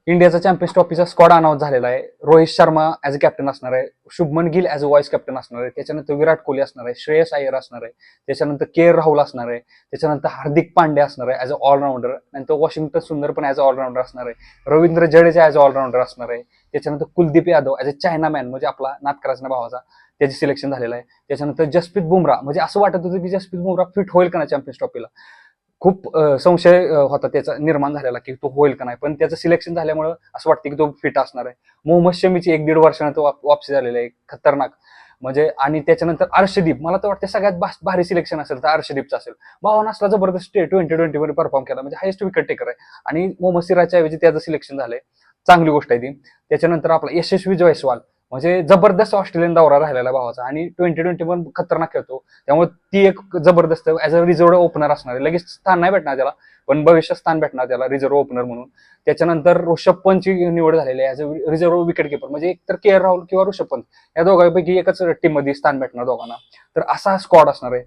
इंडियाचा champions ट्रॉफीचा squad announce झालेला आहे. Rohit Sharma as a captain असणार आहे, Shubman Gill as a vice captain असणार आहे, त्याच्यानंतर विराट कोहली असणार आहे, श्रेयस अय्यर असणार आहे, त्याच्यानंतर के राहुल असणार आहे, त्याच्यानंतर हार्दिक पांड्या असणार आहे ऍज अ ऑलराऊंडर, नंतर वॉशिंग्टन सुंदर पण ऍज अ ऑलराऊंडर असणार आहे, Ravindra Jadeja as a allrounder असणार आहे, त्याच्यानंतर Kuldeep Yadav as a china man म्हणजे आपला नाटकराजना भावाचा, त्याचे सिलेक्शन झालेलं आहे. त्याच्यानंतर जसप्रीत बुमराह, म्हणजे असं वाटत होतं की जसप्रीत बुमराह फिट होईल का नाही चॅम्पियन्स ट्रॉफीला. खूप संशय होता त्याचा निर्माण झालेला की तो होईल का नाही, पण त्याचं सिलेक्शन झाल्यामुळे असं वाटतं की तो फिट असणार आहे. मोहम्मद शमीची 1-1.5 वर्षाने तो वापसी झालेला आहे, खतरनाक. म्हणजे आणि त्याच्यानंतर अर्शदीप, मला तर वाटतं सगळ्यात भारी सिलेक्शन असेल तर अर्शदीपचं असेल. भावानं असला जबरदस्त T20 मध्ये परफॉर्म केला, म्हणजे हायेस्ट विकेट टेकर आहे. आणि मोहम्मद सिराजच्या ऐवजी त्याचं सिलेक्शन झालंय, चांगली गोष्ट आहे ती. त्याच्यानंतर आपला यशस्वी जयस्वाल, म्हणजे जबरदस्त ऑस्ट्रेलियन दौरा राहिलेला भावाचा आणि T20 पण खतरनाक खेळतो. त्यामुळे ती एक जबरदस्त ऍज अ रिझर्व्ह ओपनर असणार आहे. लगेच स्थान नाही भेटणार त्याला, पण भविष्यात स्थान भेटणार त्याला रिझर्व्ह ओपनर म्हणून. त्याच्यानंतर ऋषभ पंतची निवड झालेली आहे ऍज अ रिझर्व्ह विकेट किपर, म्हणजे एकतर के राहुल किंवा ऋषभ पंत या दोघांपैकी एकच टीम मध्ये स्थान भेटणार दोघांना. तर असा स्क्वॉड असणार आहे.